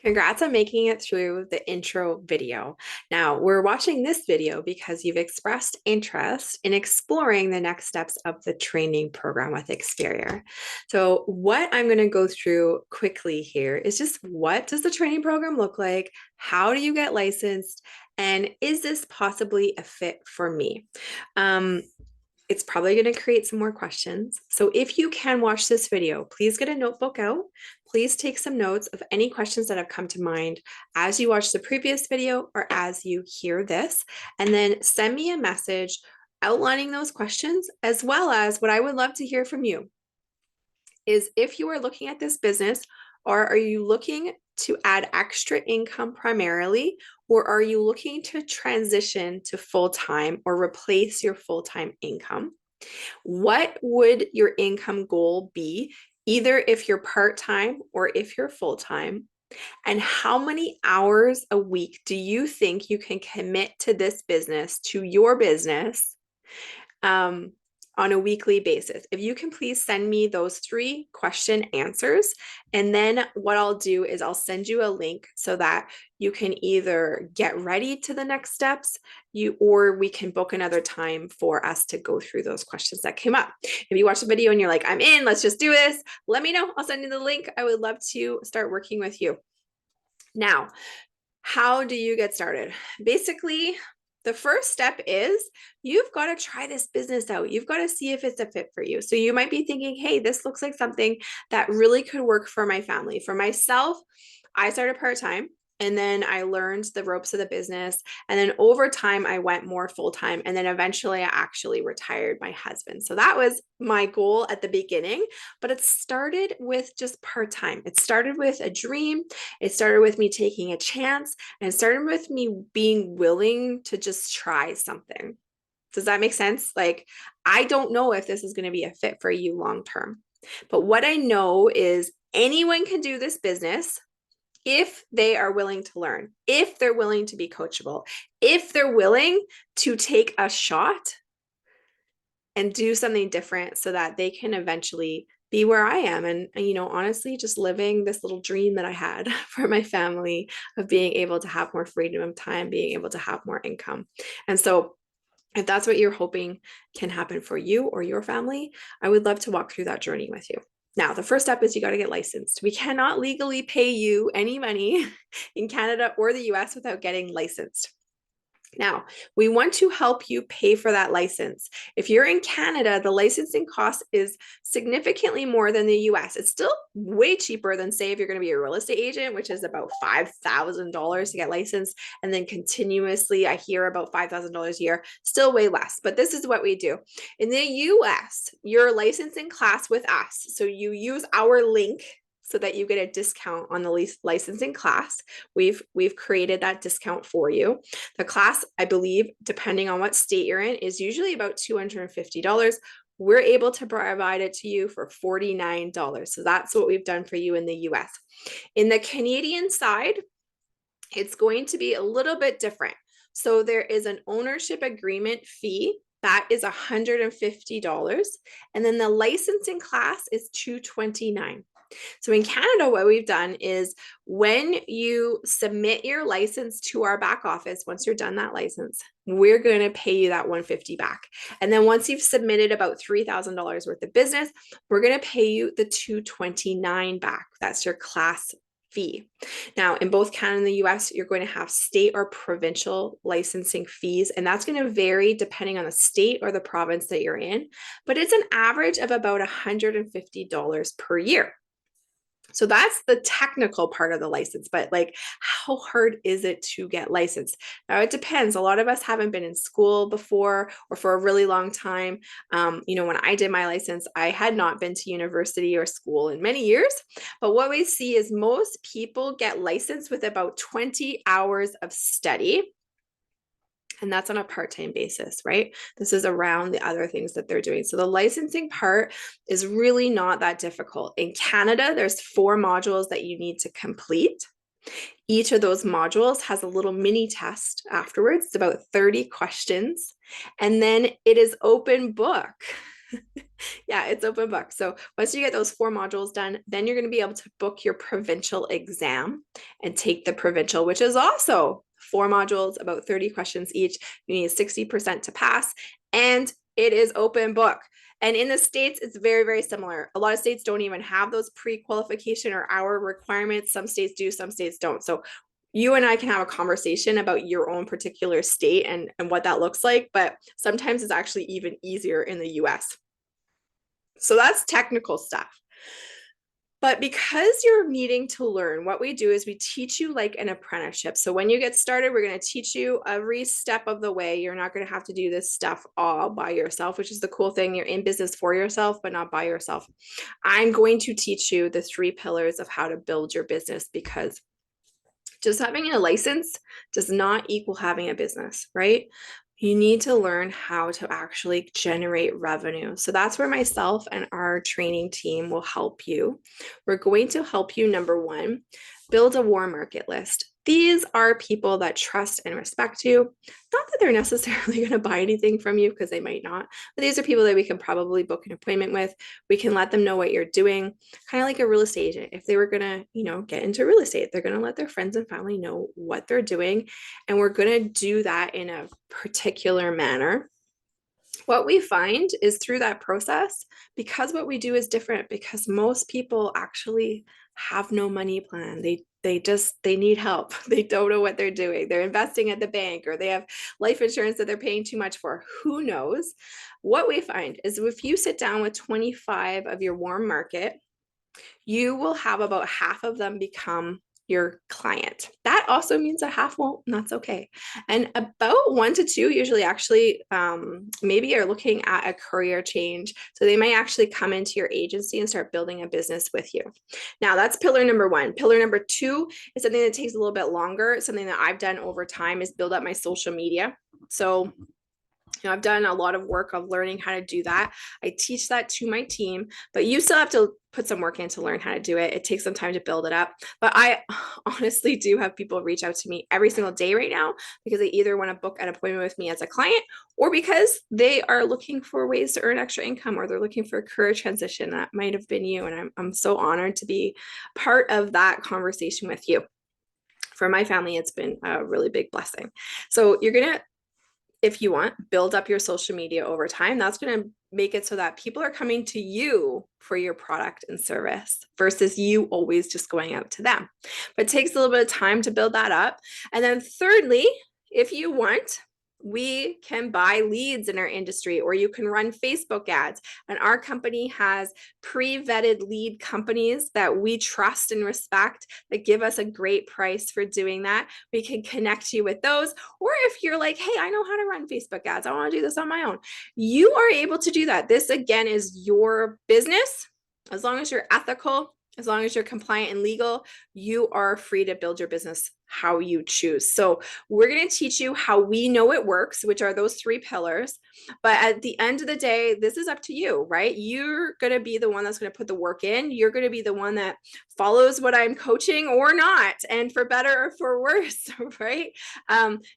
Congrats on making it through the intro video. Now, we're watching this video because you've expressed interest in exploring the next steps of the training program with Experior. So, what I'm going to go through quickly here is just what does the training program look like? How do you get licensed? And is this possibly a fit for me? Um, it's probably going to create some more questions. So if you can watch this video, please get a notebook out. Please take some notes of any questions that have come to mind as you watch the previous video or as you hear this, and then send me a message outlining those questions, as well as what I would love to hear from you is if you are looking at this business, or are you looking to add extra income primarily, or are you looking to transition to full-time or replace your full-time income? What would your income goal be, either if you're part-time or if you're full-time? And how many hours a week do you think you can commit to this business, to your business, um, on a weekly basis? If you can please send me those 3 question answers, and then what I'll do is I'll send you a link so that you can either get ready to the next steps, or we can book another time for us to go through those questions that came up. If you watch the video and you're like, I'm in, let's just do this, let me know. I'll send you the link. I would love to start working with you. Now, how do you get started? Basically, the first step is you've got to try this business out. You've got to see if it's a fit for you. So you might be thinking, hey, this looks like something that really could work for my family. For myself, I started part-time, and then I learned the ropes of the business. And then over time, I went more full-time. And then eventually I actually retired my husband. So that was my goal at the beginning, but it started with just part-time. It started with a dream. It started with me taking a chance, and it started with me being willing to just try something. Does that make sense? Like, I don't know if this is going to be a fit for you long-term, but what I know is anyone can do this business if they are willing to learn, if they're willing to be coachable, if they're willing to take a shot and do something different so that they can eventually be where I am. And, honestly, just living this little dream that I had for my family of being able to have more freedom of time, being able to have more income. And so if that's what you're hoping can happen for you or your family, I would love to walk through that journey with you. Now, the first step is you got to get licensed. We cannot legally pay you any money in Canada or the US without getting licensed. Now, we want to help you pay for that license. If you're in Canada, the licensing cost is significantly more than the US. It's still way cheaper than, say, if you're going to be a real estate agent, which is about $5,000 to get licensed. And then continuously, I hear about $5,000 a year, still way less. But this is what we do. In the US, you're licensed in class with us. So you use our link so that you get a discount on the licensing class. We've created that discount for you. The class, I believe, depending on what state you're in, is usually about $250. We're able to provide it to you for $49. So that's what we've done for you in the US. In the Canadian side, it's going to be a little bit different. So there is an ownership agreement fee. That is $150. And then the licensing class is $229. So in Canada, what we've done is when you submit your license to our back office, once you're done that license, we're going to pay you that $150 back. And then once you've submitted about $3,000 worth of business, we're going to pay you the $229 back. That's your class fee. Now, in both Canada and the US, you're going to have state or provincial licensing fees, and that's going to vary depending on the state or the province that you're in, but it's an average of about $150 per year. So that's the technical part of the license, but like, how hard is it to get licensed? Now, it depends. A lot of us haven't been in school before or for a really long time. When I did my license, I had not been to university or school in many years, but what we see is most people get licensed with about 20 hours of study. And that's on a part-time basis, right? This is around the other things that they're doing. So the licensing part is really not that difficult. In Canada, there's 4 modules that you need to complete. Each of those modules has a little mini test afterwards. It's about 30 questions. And then it is open book. Yeah, it's open book. So once you get those 4 modules done, then you're going to be able to book your provincial exam and take the provincial, which is also 4 modules, about 30 questions each. You need 60% to pass, and it is open book. And in the States, it's very, very similar. A lot of states don't even have those pre-qualification or hour requirements. Some states do, some states don't. So you and I can have a conversation about your own particular state and what that looks like, but sometimes it's actually even easier in the US. So that's technical stuff. But because you're needing to learn, what we do is we teach you like an apprenticeship. So when you get started, we're going to teach you every step of the way. You're not going to have to do this stuff all by yourself, which is the cool thing. You're in business for yourself, but not by yourself. I'm going to teach you the 3 pillars of how to build your business, because just having a license does not equal having a business, right? You need to learn how to actually generate revenue. So that's where myself and our training team will help you. We're going to help you, number 1, build a warm market list. These are people that trust and respect you. Not that they're necessarily going to buy anything from you, because they might not, but these are people that we can probably book an appointment with. We can let them know what you're doing, kind of like a real estate agent. If they were going to, get into real estate, they're going to let their friends and family know what they're doing. And we're going to do that in a particular manner. What we find is through that process, because what we do is different, because most people actually have no money plan. They need help. They don't know what they're doing. They're investing at the bank, or they have life insurance that they're paying too much for. Who knows? What we find is if you sit down with 25 of your warm market, you will have about half of them become your client. That also means a half won't, and that's okay. And about 1 to 2 usually actually maybe are looking at a career change. So they might actually come into your agency and start building a business with you. Now that's pillar number 1. Pillar number 2 is something that takes a little bit longer. Something that I've done over time is build up my social media. So I've done a lot of work of learning how to do that. I teach that to my team, but you still have to put some work in to learn how to do it. It takes some time to build it up. But I honestly do have people reach out to me every single day right now, because they either want to book an appointment with me as a client, or because they are looking for ways to earn extra income, or they're looking for a career transition. That might have been you. And I'm so honored to be part of that conversation with you. For my family, it's been a really big blessing. So you're going to, if you want, build up your social media over time. That's going to make it so that people are coming to you for your product and service versus you always just going out to them. But it takes a little bit of time to build that up. And then thirdly, if you want, we can buy leads in our industry, or you can run Facebook ads. And our company has pre-vetted lead companies that we trust and respect that give us a great price for doing that. We can connect you with those. Or if you're like, hey, I know how to run Facebook ads, I want to do this on my own, you are able to do that. This again is your business. As long as you're ethical, as long as you're compliant and legal, you are free to build your business how you choose. So we're going to teach you how we know it works, which are those 3 pillars. But at the end of the day, this is up to you, right? You're going to be the one that's going to put the work in. You're going to be the one that follows what I'm coaching or not, and for better or for worse, right?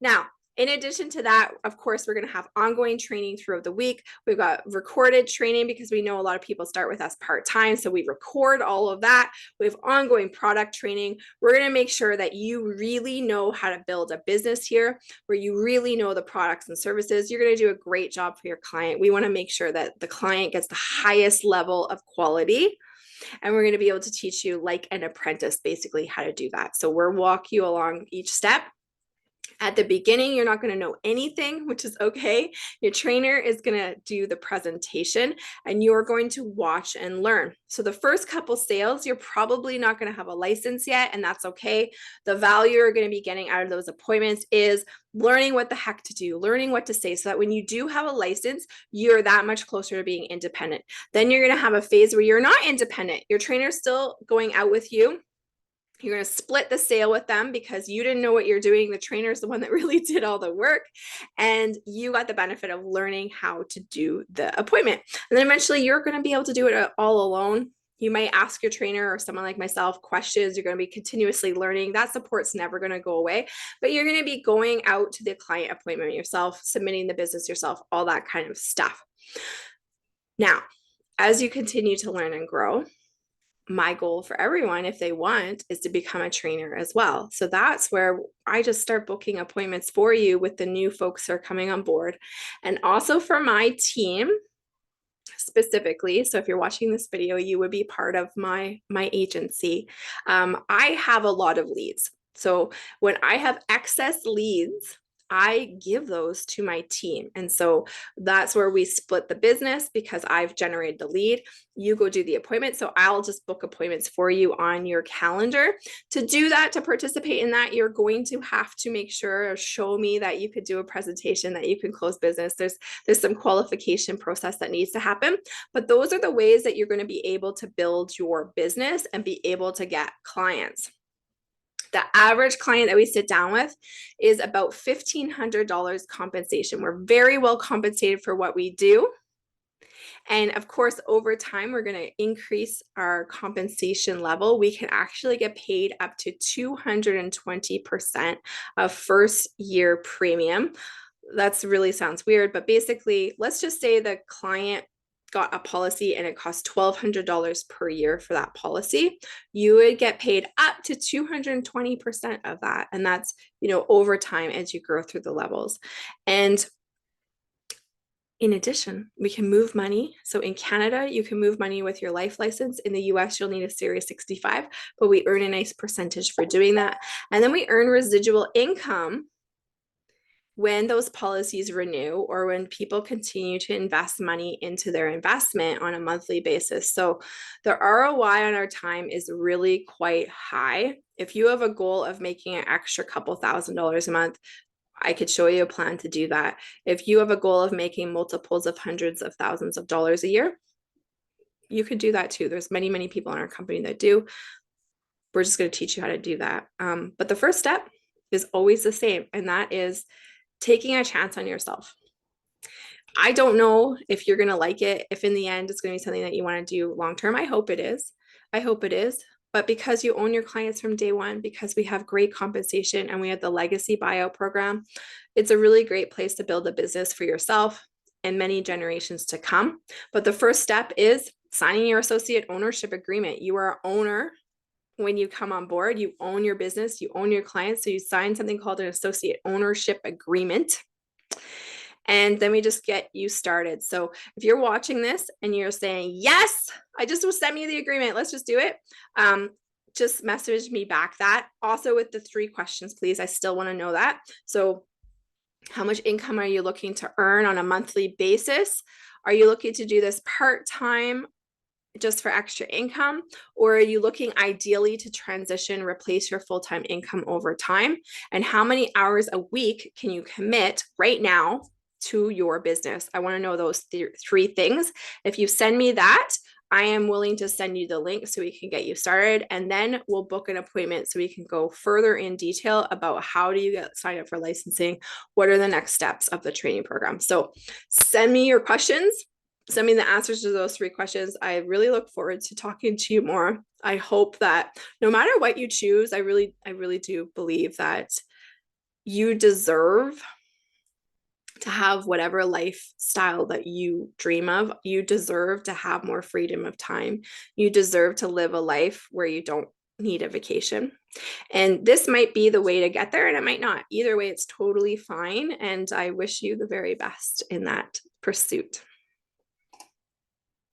Now, in addition to that, of course, we're going to have ongoing training throughout the week. We've got recorded training because we know a lot of people start with us part-time. So we record all of that. We have ongoing product training. We're going to make sure that you really know how to build a business here, where you really know the products and services. You're going to do a great job for your client. We want to make sure that the client gets the highest level of quality. And we're going to be able to teach you like an apprentice, basically, how to do that. So we'll walk you along each step. At the beginning, you're not going to know anything, which is okay. Your trainer is going to do the presentation and you're going to watch and learn. So the first couple sales, you're probably not going to have a license yet, and that's okay. The value you're going to be getting out of those appointments is learning what the heck to do, learning what to say, so that when you do have a license, you're that much closer to being independent. Then you're going to have a phase where you're not independent. Your trainer's still going out with you. You're going to split the sale with them because you didn't know what you're doing. The trainer is the one that really did all the work, and you got the benefit of learning how to do the appointment. And then eventually you're going to be able to do it all alone. You might ask your trainer or someone like myself questions. You're going to be continuously learning. That support's never going to go away, but you're going to be going out to the client appointment yourself, submitting the business yourself, all that kind of stuff. Now, as you continue to learn and grow, my goal for everyone, if they want, is to become a trainer as well. So that's where I just start booking appointments for you with the new folks who are coming on board. And also for my team specifically. So if you're watching this video, you would be part of my agency. I have a lot of leads. So when I have excess leads, I give those to my team. And so that's where we split the business because I've generated the lead. You go do the appointment. So I'll just book appointments for you on your calendar. To do that, to participate in that, you're going to have to make sure or show me that you could do a presentation, that you can close business. There's some qualification process that needs to happen. But those are the ways that you're going to be able to build your business and be able to get clients. The average client that we sit down with is about $1,500 compensation. We're very well compensated for what we do. And of course, over time, we're going to increase our compensation level. We can actually get paid up to 220% of first year premium. That's really sounds weird, but basically, let's just say the client got a policy and it costs $1,200 per year for that policy. You would get paid up to 220% of that. And that's, over time as you grow through the levels. And in addition, we can move money. So in Canada, you can move money with your life license. In the US, you'll need a Series 65, but we earn a nice percentage for doing that. And then we earn residual income when those policies renew or when people continue to invest money into their investment on a monthly basis. So the ROI on our time is really quite high. If you have a goal of making an extra couple $1,000s a month, I could show you a plan to do that. If you have a goal of making multiples of hundreds of thousands of dollars a year, you could do that too. There's many, many people in our company that do. We're just going to teach you how to do that. But the first step is always the same, and that is taking a chance on yourself. I don't know if you're going to like it, if in the end it's going to be something that you want to do long term. I hope it is. I hope it is. But because you own your clients from day one, because we have great compensation and we have the legacy buyout program, it's a really great place to build a business for yourself and many generations to come. But the first step is signing your associate ownership agreement. You are an owner when you come on board. You own your business, you own your clients. So you sign something called an associate ownership agreement. And then we just get you started. So if you're watching this and you're saying, yes, I just will send me the agreement, let's just do it. Just message me back that. Also with the 3 questions, please. I still want to know that. So how much income are you looking to earn on a monthly basis? Are you looking to do this part-time just for extra income? Or are you looking ideally to transition, replace your full-time income over time? And how many hours a week can you commit right now to your business? I want to know those 3 things. If you send me that, I am willing to send you the link so we can get you started, and then we'll book an appointment so we can go further in detail about how do you get signed up for licensing, what are the next steps of the training program. So send me your questions, send me the answers to those 3 questions. I really look forward to talking to you more. I hope that no matter what you choose, I really do believe that you deserve to have whatever lifestyle that you dream of. You deserve to have more freedom of time. You deserve to live a life where you don't need a vacation. And this might be the way to get there, and it might not. Either way, it's totally fine. And I wish you the very best in that pursuit.